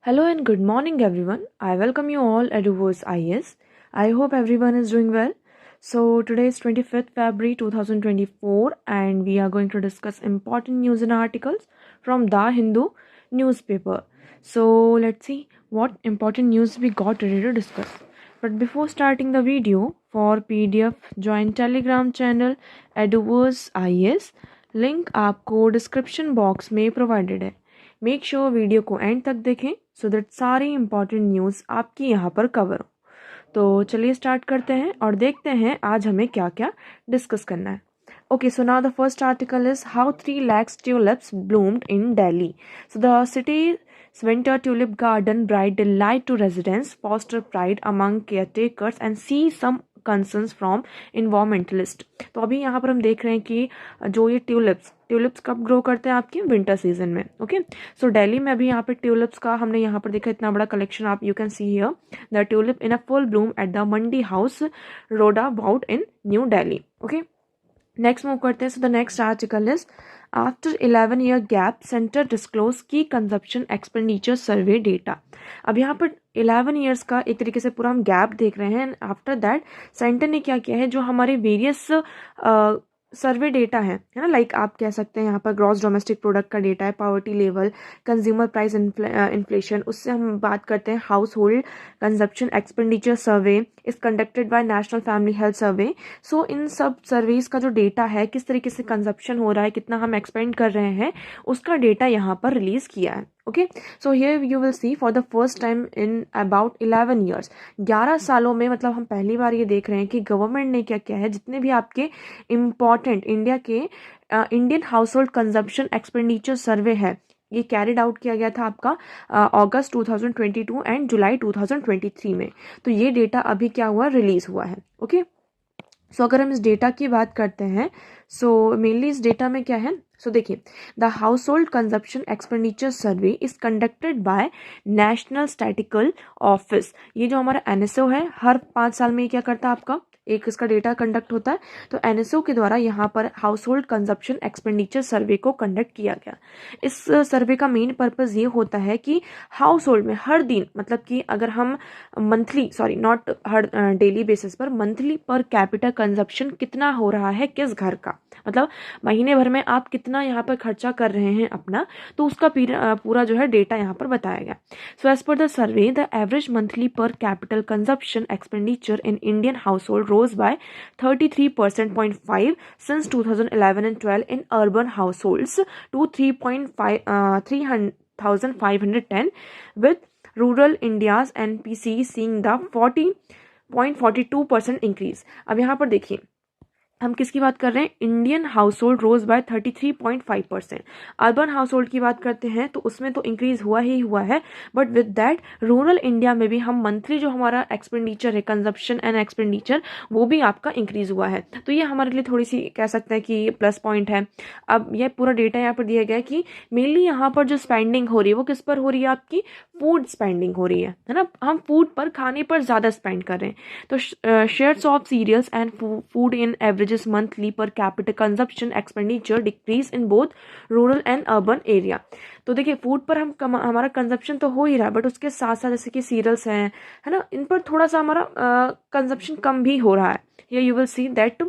Hello and good morning, everyone. I welcome you all at Uvos IS. I hope everyone is doing well. So, today is 25th February 2024, and we are going to discuss important news and articles from The Hindu newspaper. So, let's see what important news we got ready to discuss. But before starting the video, for PDF, join Telegram channel Eduvers IS. Link आपको description box में provided है. Make sure video को and तक देखें so that सारी important news आपकी यहाँ पर कवर हो. तो चलिए स्टार्ट करते हैं और देखते हैं आज हमें क्या क्या डिस्कस करना है. Okay, so now the first article is how 3 lakhs tulips bloomed in Delhi. So the city's winter tulip garden brought delight to residents, foster pride among caretakers and see some concerns from environmentalists. तो अभी यहाँ पर हम देख रहे हैं कि जो ये ट्यूलिप्स कब ग्रो करते हैं आपके विंटर सीजन में. ओके, सो दिल्ली में अभी यहाँ पे ट्यूलिप्स का हमने यहाँ पर देखा इतना बड़ा कलेक्शन. आप you can see here the tulip in a full Bloom at the Mandi house Rodan bought in new Delhi. Okay, next move करते हैं. So the next article is after 11-year gap centre disclose की consumption expenditure survey data. अब यहाँ पर 11 years का एक तरीके से पूरा हम गैप देख रहे हैं. आफ्टर दैट सेंटर ने क्या किया है, जो हमारे वेरियस सर्वे डेटा है ना, लाइक आप कह सकते हैं यहाँ पर ग्रॉस डोमेस्टिक प्रोडक्ट का डेटा है, poverty level, consumer price inflation, उससे हम बात करते हैं household consumption expenditure survey is conducted by national family health survey. So इन सब सर्वेज का जो डेटा है, किस तरीके से कंजप्शन हो रहा है, कितना हम एक्सपेंड कर रहे हैं, उसका डेटा यहाँ पर रिलीज किया है. Okay, so here you will see for the first time in about 11 years, 11 सालों में मतलब हम पहली बार ये देख रहे हैं कि गवर्नमेंट ने क्या किया है, जितने भी आपके इम्पॉर्टेंट इंडिया के Indian household consumption expenditure सर्वे है, ये कैरिड आउट किया गया था आपका अगस्त 2022 एंड जुलाई 2023 में. तो ये डेटा अभी क्या हुआ, रिलीज हुआ है. ओके, सो अगर हम इस डेटा की बात करते हैं, सो मेनली इस डेटा में क्या है, सो देखिए the house hold consumption expenditure survey is conducted by national statistical office. ये जो हमारा एनएसओ है, हर 5 साल में क्या करता है, आपका एक इसका डेटा कंडक्ट होता है. तो एनएसओ के द्वारा यहाँ पर हाउस होल्ड कंजप्शन एक्सपेंडिचर सर्वे को कंडक्ट किया गया. इस सर्वे का मेन पर्पस ये होता है कि हाउस होल्ड में हर दिन, मतलब कि अगर हम monthly, sorry not her daily basis पर, मंथली पर कैपिटा कंजप्शन कितना हो रहा है किस घर का, मतलब महीने भर में आप कितना यहाँ पर खर्चा कर रहे हैं अपना, तो उसका पूरा जो है डेटा यहाँ पर बताया गया. So as per the survey the average monthly per capita consumption expenditure in Indian household rose by 33.5% since 2011 and 12 in urban households to 3,510, with rural India's NPC seeing the 40.42% increase. अब यहाँ पर देखिए हम किसकी बात कर रहे हैं, इंडियन हाउस होल्ड रोज बाय 33.5%. अर्बन हाउस होल्ड की बात करते हैं तो उसमें तो इंक्रीज हुआ ही हुआ है, but with that rural India में भी हम मंथली जो हमारा एक्सपेंडिचर है, कंजप्शन एंड एक्सपेंडिचर, वो भी आपका इंक्रीज हुआ है. तो ये हमारे लिए थोड़ी सी कह सकते हैं कि प्लस पॉइंट है. अब ये पूरा डेटा यहाँ पर दिया गया है कि मेनली यहाँ पर जो स्पेंडिंग हो रही है वो किस पर हो रही है, आपकी फूड स्पेंडिंग हो रही है ना, हम फूड पर, खाने पर ज़्यादा स्पेंड कर रहे हैं. तो shares of cereals and food in average monthly per capita consumption expenditure decrease in both rural and urban area. तो देखिए फूड पर हमारा कंजप्शन तो हो ही रहा है, बट उसके साथ साथ जैसे कि सीरियल्स हैं, है ना, इन पर थोड़ा सा हमारा कंजप्शन कम भी हो रहा है. ये यू विल सी दैट.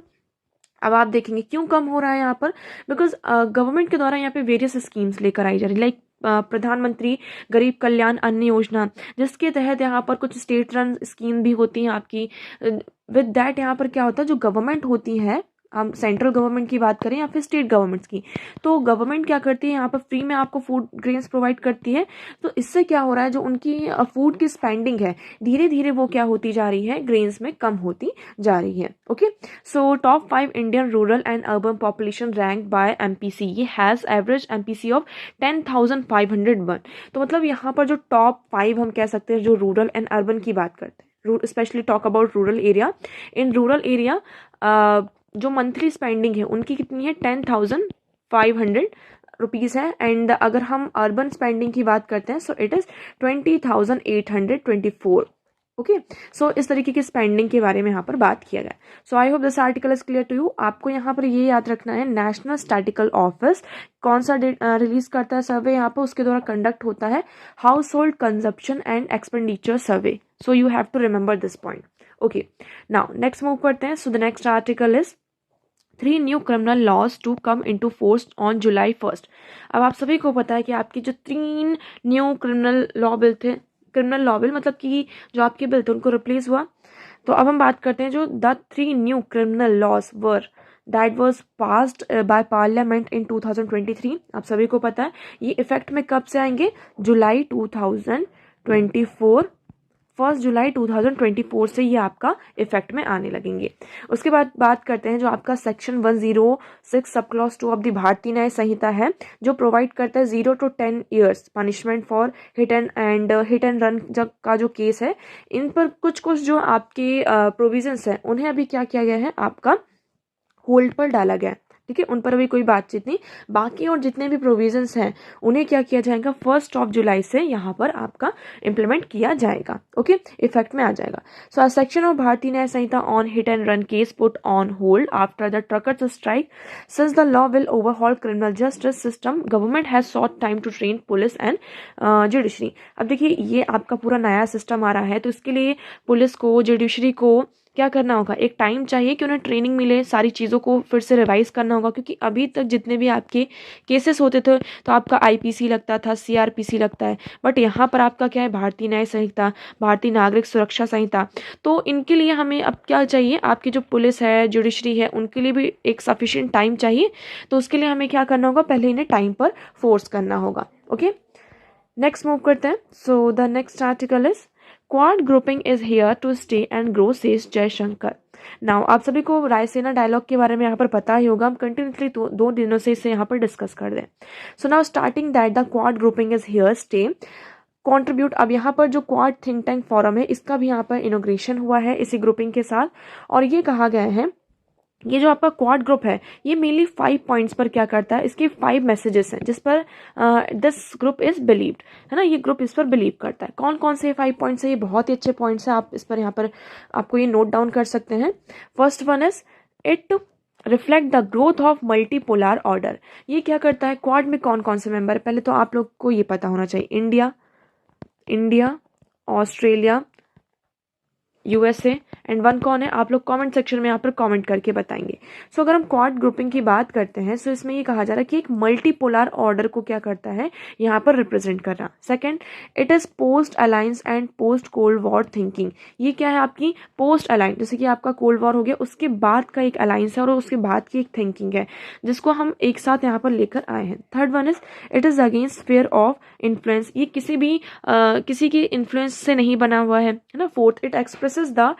अब आप देखेंगे क्यों कम हो रहा है यहाँ पर, बिकॉज गवर्नमेंट के द्वारा यहाँ पे वेरियस स्कीम्स लेकर आई जा रही, लाइक प्रधानमंत्री गरीब कल्याण अन्न योजना, जिसके तहत यहाँ पर कुछ स्टेट रन स्कीम भी होती हैं आपकी. विद दैट यहाँ पर क्या होता है, जो गवर्नमेंट होती है, हम सेंट्रल गवर्नमेंट की बात करें या फिर स्टेट गवर्नमेंट्स की, तो गवर्नमेंट क्या करती है, यहाँ पर फ्री में आपको फूड ग्रेन्स प्रोवाइड करती है. तो इससे क्या हो रहा है, जो उनकी फूड की स्पेंडिंग है, धीरे धीरे वो क्या होती जा रही है, ग्रेन्स में कम होती जा रही है. Okay, so top 5 Indian rural and urban population rank by MPC, ये हैज़ एवरेज एमपीसी ऑफ 10,501. तो मतलब यहाँ पर जो टॉप 5 हम कह सकते हैं, जो रूरल एंड अर्बन की बात करते हैं, specially talk about rural area. In rural area जो मंथली स्पेंडिंग है उनकी कितनी है, 10,500 रुपीज़ है. एंड अगर हम अर्बन स्पेंडिंग की बात करते हैं, सो इट इज़ 20,824. ओके। सो इस तरीके की स्पेंडिंग के बारे में यहाँ पर बात किया गया। So I hope this article is clear to you. आपको यहाँ पर ये याद रखना है, नेशनल स्टैटिकल ऑफिस कौन सा रिलीज करता है सर्वे यहाँ पर, उसके द्वारा कंडक्ट होता है household consumption and expenditure survey. So you have to remember this point. Okay, now next move करते हैं। So the next article is 3 new criminal laws to come into force on July 1st। अब आप सभी को पता है कि आपकी जो 3 न्यू क्रिमिनल लॉ बिल थे, क्रिमिनल लॉ बिल मतलब कि जो आपके बिल थे उनको रिप्लेस हुआ। तो अब हम बात करते हैं जो the 3 new criminal laws were that was passed by parliament in 2023। आप सभी को पता है ये इफेक्ट में कब से आएंगे, जुलाई 2024, 1 जुलाई 2024 से ये आपका इफेक्ट में आने लगेंगे। उसके बाद बात करते हैं जो आपका section 106 sub clause 2 of the भारतीय न्याय संहिता है, जो प्रोवाइड करता है 0 to 10 years punishment for hit and run का जो केस है, इन पर कुछ जो आपके प्रोविजंस हैं उन्हें अभी क्या किया गया है, आपका होल्ड पर डाला गया है। ठीक है, उन पर अभी कोई बातचीत नहीं। बाकी और जितने भी प्रोविजंस हैं उन्हें क्या किया जाएगा, 1 जुलाई से यहाँ पर आपका इम्प्लीमेंट किया जाएगा। ओके, इफेक्ट में आ जाएगा। So section of Bharatiya Nyaya Sanhita on hit and run case put on hold after the truckers strike, since the law will overhaul criminal justice system, government has sought time to train police and judiciary. अब देखिए ये आपका पूरा नया system आ रहा है, तो इसके लिए पुलिस को, जुडिशरी को क्या करना होगा, एक टाइम चाहिए कि उन्हें ट्रेनिंग मिले, सारी चीज़ों को फिर से रिवाइज करना होगा। क्योंकि अभी तक जितने भी आपके केसेस होते थे तो आपका आईपीसी लगता था, सीआरपीसी लगता है, बट यहाँ पर आपका क्या है, भारतीय न्याय संहिता, भारतीय नागरिक सुरक्षा संहिता। तो इनके लिए हमें अब क्या चाहिए, आपकी जो पुलिस है, जुडिशरी है, उनके लिए भी एक सफिशिएंट टाइम चाहिए। तो उसके लिए हमें क्या करना होगा, पहले इन्हें टाइम पर फोर्स करना होगा। ओके, नेक्स्ट मूव करते हैं। So the next article is Quad grouping is here to stay and grow, says Jaishankar. Now आप सभी को रायसेना डायलॉग के बारे में यहाँ पर पता ही होगा, हम कंटिन्यूसली 2 दिनों से इसे यहाँ पर डिस्कस कर दें। So now starting that the quad grouping is here stay contribute. अब यहाँ पर जो क्वाड थिंक टैंक फोरम है, इसका भी यहाँ पर इनोग्रेशन हुआ है इसी ग्रुपिंग के साथ, और ये कहा गया है ये जो आपका क्वाड ग्रुप है ये मेनली 5 पॉइंट्स पर क्या करता है, इसके 5 मैसेजेस हैं जिस पर दिस ग्रुप इज बिलीव्ड, है ना, ये ग्रुप इस पर बिलीव करता है। कौन कौन से 5 पॉइंट्स हैं, ये बहुत ही अच्छे पॉइंट्स हैं, आप इस पर यहाँ पर आपको ये नोट डाउन कर सकते हैं। First one is it reflect the growth of multipolar order. ये क्या करता है, क्वाड में कौन कौन से मेंबर है, पहले तो आप लोग को ये पता होना चाहिए, इंडिया, ऑस्ट्रेलिया, यूएसए, एंड 1 कौन है, आप लोग कमेंट सेक्शन में यहाँ पर कमेंट करके बताएंगे। सो अगर हम क्वाड ग्रुपिंग की बात करते हैं, सो इसमें ये कहा जा रहा है कि एक मल्टीपोलर ऑर्डर को क्या करता है, यहाँ पर रिप्रेजेंट कर रहा। Second, it is post alliance and post cold war thinking. ये क्या है, आपकी पोस्ट अलायंस, जैसे कि आपका कोल्ड वॉर हो गया, उसके बाद का एक अलायंस है और उसके बाद की एक थिंकिंग है जिसको हम एक साथ यहाँ पर लेकर आए हैं। Third one is it is against fair of influence. ये किसी की इन्फ्लुएंस से नहीं बना हुआ है ना। Fourth, it expresses the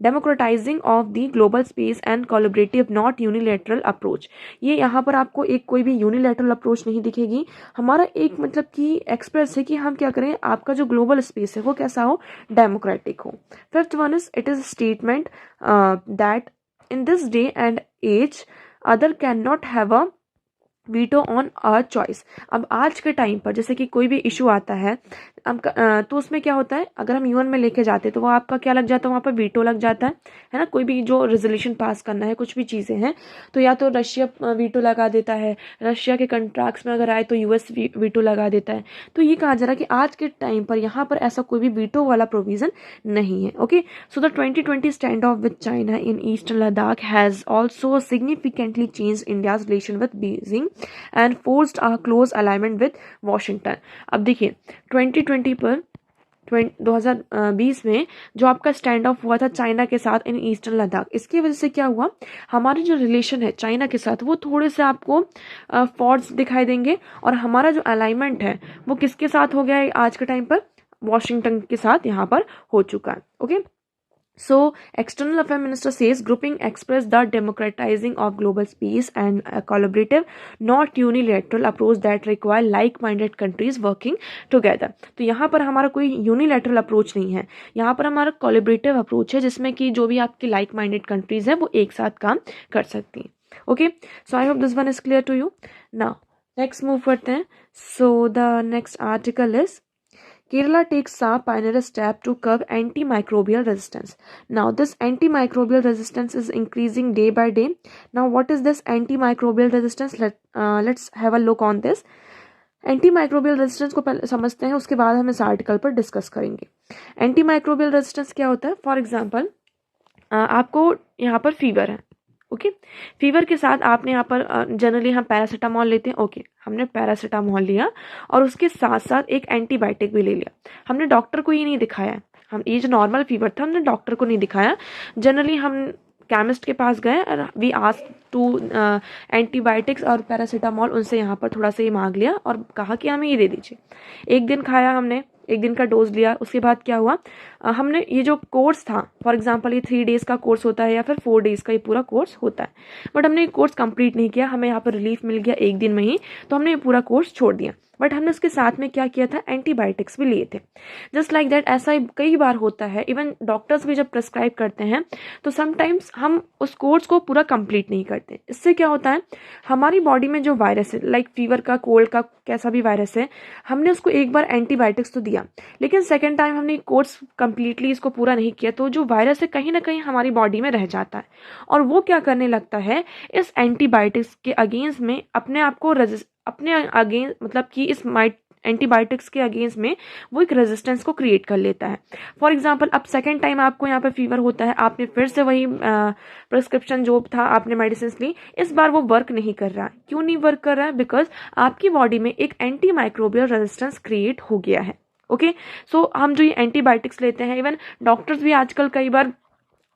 democratizing of the global space and collaborative not unilateral approach। ये यहाँ पर आपको एक कोई भी यूनिलैटरल अप्रोच नहीं दिखेगी, हमारा एक मतलब कि एक्सप्रेस है कि हम क्या करें, आपका जो ग्लोबल स्पेस है वो कैसा हो, डेमोक्रेटिक हो। Fifth one is it is statement that in this day and age other can not have a veto on a choice. अब आज के टाइम पर जैसे कि कोई भी इशू आता है तो उसमें क्या होता है, अगर हम यूएन में लेके जाते हैं तो वो आपका क्या लग जाता है, वहाँ पर वीटो लग जाता है ना। कोई भी जो रेजोल्यूशन पास करना है, कुछ भी चीज़ें हैं, तो या तो रशिया वीटो लगा देता है, रशिया के कंट्रैक्ट्स में अगर आए तो यूएस वीटो लगा देता है। तो ये कहा जा रहा है कि आज के टाइम पर यहाँ पर ऐसा कोई भी वीटो वाला प्रोविजन नहीं है। Okay, so the 2020 stand of with China in eastern Ladakh has also significantly change India's relation with Beijing and forced a close alignment with Washington. अब देखिए 2020 पर 2020 में जो आपका स्टैंड ऑफ हुआ था चाइना के साथ इन ईस्टर्न लद्दाख, इसकी वजह से क्या हुआ, हमारे जो रिलेशन है चाइना के साथ वो थोड़े से आपको फॉल्ट्स दिखाई देंगे, और हमारा जो अलाइनमेंट है वो किसके साथ हो गया है आज के टाइम पर, वॉशिंगटन के साथ यहाँ पर हो चुका है। Okay, so external affairs minister says grouping express the democratizing of global space and a collaborative not unilateral approach that require like-minded countries working together। तो यहाँ पर हमारा कोई unilateral approach नहीं है, यहाँ पर हमारा collaborative approach है जिसमें कि जो भी आपकी like-minded countries है वो एक साथ काम कर सकती हैं। Okay, so I hope this one is clear to you। now next move करते हैं। so the next article is Kerala takes a pioneer step to curb antimicrobial resistance. Now, this antimicrobial resistance is increasing day by day. Now, what is this antimicrobial resistance? Let's have a look on this. Antimicrobial resistance को पहले समझते हैं, उसके बाद हम इस article पर discuss करेंगे। एंटीमाइक्रोबियल रेजिस्टेंस क्या होता है? फॉर एग्जांपल, आपको यहाँ पर फीवर है, ओके। फीवर के साथ आपने यहाँ पर जनरली हम पैरासीटामोल लेते हैं, ओके। हमने पैरासीटामोल लिया और उसके साथ साथ एक एंटीबायोटिक भी ले लिया। हमने डॉक्टर को ये नहीं दिखाया, हम ये जो नॉर्मल फीवर था हमने डॉक्टर को नहीं दिखाया। जनरली हम केमिस्ट के पास गए और वी आस्क टू एंटीबायोटिक्स और पैरासीटामोल, उनसे यहाँ पर थोड़ा सा ये मांग लिया और कहा कि हमें ये दे दीजिए। एक दिन खाया हमने, एक दिन का डोज लिया। उसके बाद क्या हुआ, हमने ये जो कोर्स था, फॉर एग्जांपल ये 3 डेज़ का कोर्स होता है या फिर 4 डेज़ का ये पूरा कोर्स होता है, बट हमने ये कोर्स कंप्लीट नहीं किया। हमें यहाँ पर रिलीफ मिल गया एक दिन में ही, तो हमने ये पूरा कोर्स छोड़ दिया। बट हमने उसके साथ में क्या किया था, एंटीबायोटिक्स भी लिए थे। जस्ट लाइक दैट ऐसा कई बार होता है, इवन डॉक्टर्स भी जब प्रेस्क्राइब करते हैं तो समटाइम्स हम उस कोर्स को पूरा कंप्लीट नहीं करते। इससे क्या होता है, हमारी बॉडी में जो वायरस है, लाइक फीवर का, कोल्ड का, कैसा भी वायरस है, हमने उसको एक बार एंटीबायोटिक्स तो दिया, लेकिन सेकेंड टाइम हमने कोर्स कंप्लीटली इसको पूरा नहीं किया, तो जो वायरस है कहीं ना कहीं हमारी बॉडी में रह जाता है और वो क्या करने लगता है, इस एंटीबायोटिक्स के अगेंस्ट में अपने आप को अपने अगेंस्ट, मतलब कि इस एंटीबायोटिक्स के अगेंस्ट में वो एक रेजिस्टेंस को क्रिएट कर लेता है। फॉर एग्जांपल, अब सेकेंड टाइम आपको यहाँ पर फीवर होता है, आपने फिर से वही प्रिस्क्रिप्शन जो था आपने मेडिसिन ली, इस बार वो वर्क नहीं कर रहा है। क्यों नहीं वर्क कर रहा है? बिकॉज आपकी बॉडी में एक एंटीमाइक्रोबियल रेजिस्टेंस क्रिएट हो गया है। ओके, सो हम जो ये एंटीबायोटिक्स लेते हैं, इवन डॉक्टर्स भी आजकल कई बार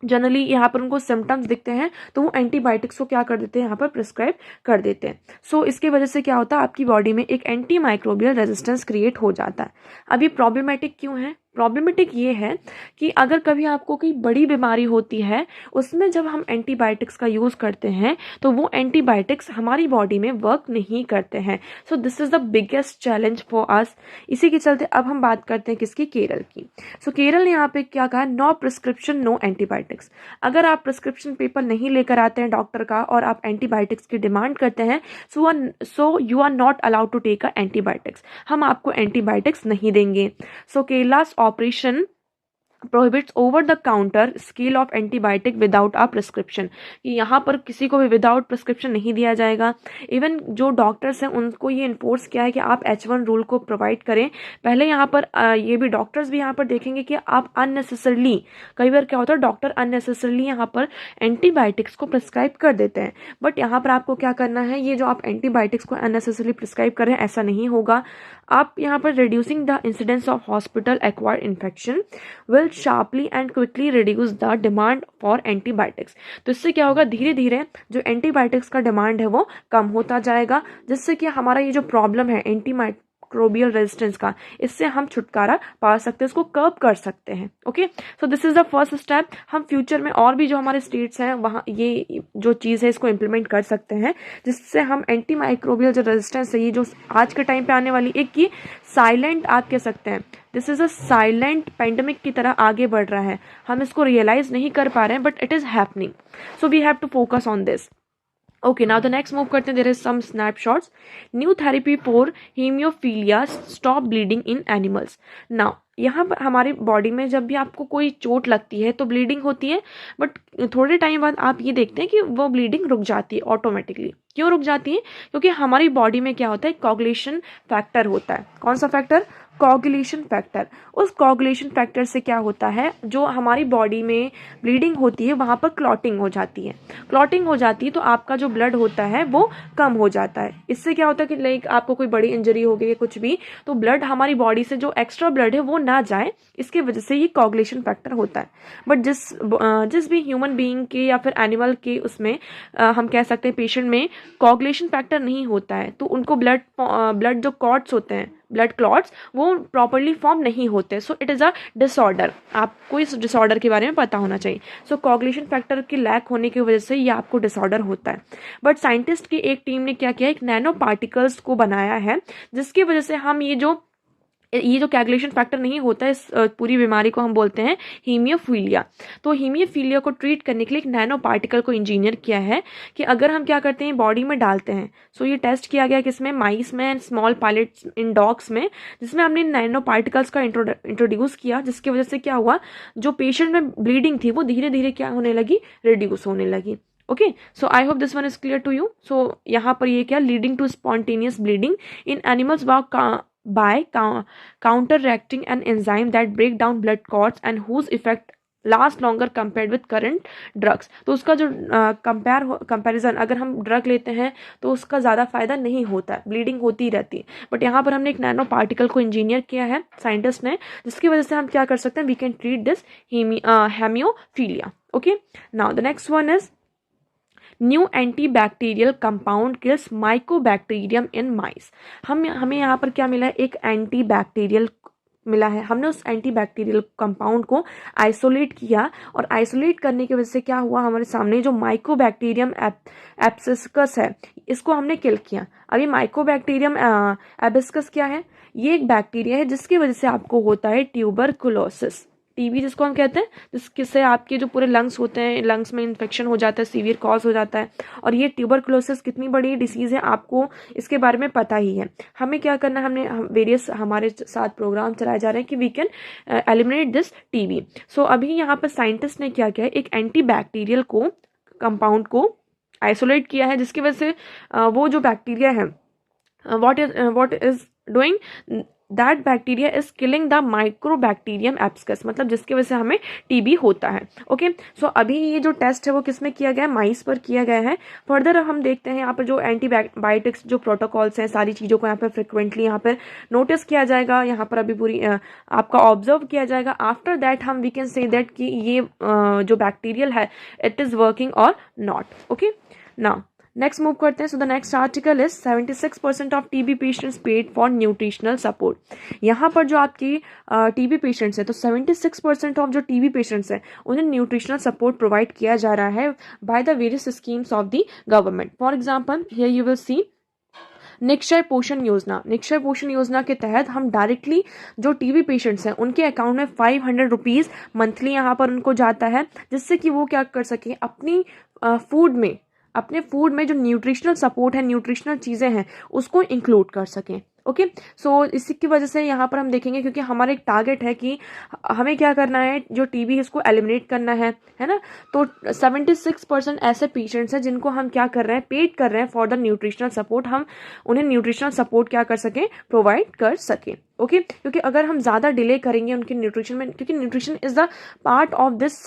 जनरली यहाँ पर उनको सिम्टम्स दिखते हैं तो वो एंटीबायोटिक्स को क्या कर देते हैं, यहाँ पर प्रिस्क्राइब कर देते हैं। सो इसके वजह से क्या होता है, आपकी बॉडी में एक एंटीमाइक्रोबियल रेजिस्टेंस क्रिएट हो जाता है। अब ये प्रॉब्लमेटिक क्यों है? प्रॉब्लमेटिक ये है कि अगर कभी आपको कोई बड़ी बीमारी होती है, उसमें जब हम एंटीबायोटिक्स का यूज़ करते हैं तो वो एंटीबायोटिक्स हमारी बॉडी में वर्क नहीं करते हैं। So this is the biggest challenge for us. इसी के चलते अब हम बात करते हैं किसकी, केरल की। सो केरल ने यहाँ पे क्या कहा, नो प्रिस्क्रिप्शन नो एंटीबायोटिक्स। अगर आप प्रिस्क्रिप्शन पेपर नहीं लेकर आते हैं डॉक्टर का और आप एंटीबायोटिक्स की डिमांड करते हैं, so you are not allowed to take a antibiotics. हम आपको एंटीबायोटिक्स नहीं देंगे। सो केरला's operation prohibits over the counter scale of antibiotic without a prescription, कि यहाँ पर किसी को भी विदाउट प्रिस्क्रिप्शन नहीं दिया जाएगा। इवन जो डॉक्टर्स हैं उनको ये इन्फोर्स किया है कि आप H1 रूल को प्रोवाइड करें। पहले यहाँ पर ये भी डॉक्टर्स भी यहाँ पर देखेंगे कि आप अननेसेसरली, कई बार क्या होता है डॉक्टर अननेसेसरली यहाँ पर एंटीबायोटिक्स को प्रिस्क्राइब कर देते हैं, बट यहाँ पर आपको क्या करना है, ये जो आप एंटीबायोटिक्स को अननेसेसरली प्रिस्क्राइब कर रहे हैं ऐसा नहीं होगा। आप यहाँ पर reducing the incidence of hospital acquired infection will sharply and quickly reduce the demand for antibiotics. तो इससे क्या होगा, धीरे धीरे जो एंटीबायोटिक्स का डिमांड है वो कम होता जाएगा, जिससे कि हमारा ये जो प्रॉब्लम है एंटीमाइक्रोबियल रेजिस्टेंस का, इससे हम छुटकारा पा सकते हैं, इसको कर्ब कर सकते हैं। Okay, so this is the first step. हम फ्यूचर में और भी जो हमारे स्टेट्स हैं वहाँ ये जो चीज़ है इसको इम्प्लीमेंट कर सकते हैं, जिससे हम एंटीमाइक्रोबियल जो रेजिस्टेंस है, ये जो आज के टाइम पे आने वाली एक की साइलेंट, आप कह सकते हैं this is a silent pandemic की तरह आगे बढ़ रहा है। हम इसको रियलाइज नहीं कर पा रहे हैं, but it is happening, so we have to focus on this. Okay, now the next move करते हैं। There is some snapshots. New therapy for haemophilia, stop bleeding in animals. Now यहाँ पर हमारी बॉडी में जब भी आपको कोई चोट लगती है तो ब्लीडिंग होती है, बट थोड़े टाइम बाद आप ये देखते हैं कि वो ब्लीडिंग रुक जाती है ऑटोमेटिकली। क्यों रुक जाती है? क्योंकि हमारी बॉडी में क्या होता है, कोगुलेशन फैक्टर होता है। कौन सा फैक्टर? Coagulation factor. उस कोगुलेशन फैक्टर से क्या होता है, जो हमारी बॉडी में ब्लीडिंग होती है वहाँ पर क्लॉटिंग हो जाती है। क्लॉटिंग हो जाती है तो आपका जो ब्लड होता है वो कम हो जाता है। इससे क्या होता है कि लाइक आपको कोई बड़ी इंजरी हो गई है कुछ भी, तो ब्लड हमारी बॉडी से जो एक्स्ट्रा ब्लड है वो ना जाए, इसके वजह से ये कोगुलेशन फैक्टर होता है। बट जिस भी ह्यूमन बीइंग के या फिर एनिमल के उसमें हम कह सकते हैं पेशेंट में कोगुलेशन फैक्टर नहीं होता है, तो उनको ब्लड जो क्लॉट्स होते हैं, ब्लड क्लॉट्स, वो प्रॉपरली फॉर्म नहीं होते। So it is a disorder. आपको इस डिसऑर्डर के बारे में पता होना चाहिए। सो कोगुलेशन फैक्टर के लैक होने की वजह से ये आपको डिसऑर्डर होता है। बट साइंटिस्ट की एक टीम ने क्या किया, एक नैनो पार्टिकल्स को बनाया है, जिसकी वजह से हम ये जो ये जो कोएगुलेशन फैक्टर नहीं होता है, इस पूरी बीमारी को हम बोलते हैं हीमियोफीलिया। तो हीमियोफीलिया को ट्रीट करने के लिए एक नैनो पार्टिकल को इंजीनियर किया है कि अगर हम क्या करते हैं बॉडी में डालते हैं। सो ये टेस्ट किया गया किसमें, माइस में and small pilots in dogs में, जिसमें हमने नैनो पार्टिकल्स का इंट्रोड्यूस किया, जिसकी वजह से क्या हुआ, जो पेशेंट में ब्लीडिंग थी वो धीरे धीरे क्या होने लगी, रिड्यूस होने लगी। Okay, so I hope this one is clear to you. So यहाँ पर ये क्या, leading to spontaneous bleeding in animals by counteracting an enzyme that break down blood clots and whose effect last longer compared with current drugs. तो उसका जो comparison, अगर हम drug लेते हैं तो उसका ज़्यादा फायदा नहीं होता है, ब्लीडिंग होती ही रहती है। बट यहाँ पर हमने एक नैनो पार्टिकल को इंजीनियर किया है साइंटिस्ट ने, जिसकी वजह से हम क्या कर सकते हैं, we can treat this haemophilia. Okay, now the next one is new antibacterial compound kills mycobacterium in mice. हमें यहाँ पर क्या मिला है, एक एंटीबैक्टीरियल मिला है। हमने उस एंटीबैक्टीरियल कंपाउंड को आइसोलेट किया, और आइसोलेट करने की वजह से क्या हुआ, हमारे सामने जो माइकोबैक्टीरियम एब्सिस्कस है इसको हमने किल किया। अभी माइकोबैक्टीरियम एब्सिस्कस क्या है, ये एक बैक्टीरिया है जिसकी वजह से आपको होता है ट्यूबरकुलोसिस, टीबी जिसको हम कहते हैं, जिससे आपके जो पूरे लंग्स होते हैं, लंग्स में इन्फेक्शन हो जाता है, सीवियर कॉज हो जाता है। और ये ट्यूबरकुलोसिस कितनी बड़ी डिसीज़ है, आपको इसके बारे में पता ही है। हमें क्या करना है, हमने वेरियस हमारे साथ प्रोग्राम चलाए जा रहे हैं कि we can eliminate this TB. So अभी यहाँ पर साइंटिस्ट ने क्या किया है, एक एंटीबैक्टीरियल को कंपाउंड को आइसोलेट किया है, जिसकी वजह से वो जो बैक्टीरिया है, what is doing, that bacteria is killing the microbacterium abscessus, मतलब जिसकी वजह से हमें टीबी होता है। ओके, सो अभी ये जो टेस्ट है वो किस में किया गया है, माइस पर किया गया है। फर्दर हम देखते हैं यहाँ पर जो एंटीबायोटिक्स जो प्रोटोकॉल्स हैं, सारी चीज़ों को यहाँ पर फ्रिक्वेंटली यहाँ पर नोटिस किया जाएगा, यहाँ पर अभी पूरी आपका ऑब्जर्व किया जाएगा। आफ्टर दैट हम वी कैन से दैट कि ये जो बैक्टीरियल है इट इज़ वर्किंग और not. Okay, now next move करते हैं। So the next article is 76% of TB patients paid for nutritional support. यहाँ पर जो आपकी टीबी पेशेंट्स हैं, तो 76% ऑफ जो टीबी पेशेंट्स हैं उन्हें न्यूट्रिशनल सपोर्ट प्रोवाइड किया जा रहा है by the various schemes of the government. For example here you will see Nikshay पोषण योजना। निक्षय पोषण योजना के तहत हम डायरेक्टली जो टीबी पेशेंट्स हैं उनके अकाउंट में 500 रुपीज़ मंथली यहाँ पर उनको जाता है, जिससे कि वो क्या कर सकें, अपने फूड में जो न्यूट्रिशनल सपोर्ट है, न्यूट्रिशनल चीज़ें हैं, उसको इंक्लूड कर सकें। ओके, सो इसी की वजह से यहाँ पर हम देखेंगे, क्योंकि हमारा एक टारगेट है कि हमें क्या करना है, जो टीबी है इसको एलिमिनेट करना है ना। तो 76% ऐसे पेशेंट्स हैं जिनको हम क्या कर रहे हैं, पेड कर रहे हैं फॉर द न्यूट्रिशनल सपोर्ट। हम उन्हें न्यूट्रिशनल सपोर्ट क्या कर सकें, प्रोवाइड कर सकें। ओके, क्योंकि अगर हम ज़्यादा डिले करेंगे उनके न्यूट्रिशन में, क्योंकि nutrition is the part of this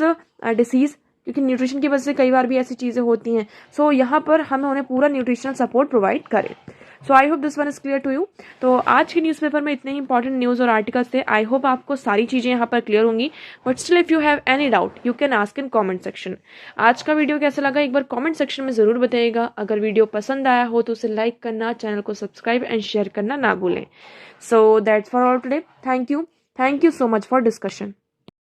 disease, क्योंकि न्यूट्रिशन की वजह से कई बार भी ऐसी चीज़ें होती हैं। सो यहाँ पर हमें उन्हें पूरा न्यूट्रिशनल सपोर्ट प्रोवाइड करें। So I hope this one is clear to you. तो आज के न्यूज़पेपर में इतने ही इंपॉर्टेंट न्यूज़ और आर्टिकल्स थे। आई होप आपको सारी चीज़ें यहाँ पर क्लियर होंगी, but still if you have any doubt you can ask in comment section. आज का वीडियो कैसा लगा एक बार कमेंट सेक्शन में ज़रूर बताइएगा। अगर वीडियो पसंद आया हो तो उसे लाइक करना, चैनल को सब्सक्राइब एंड शेयर करना ना भूलें। So that's for all today. Thank you so much for discussion.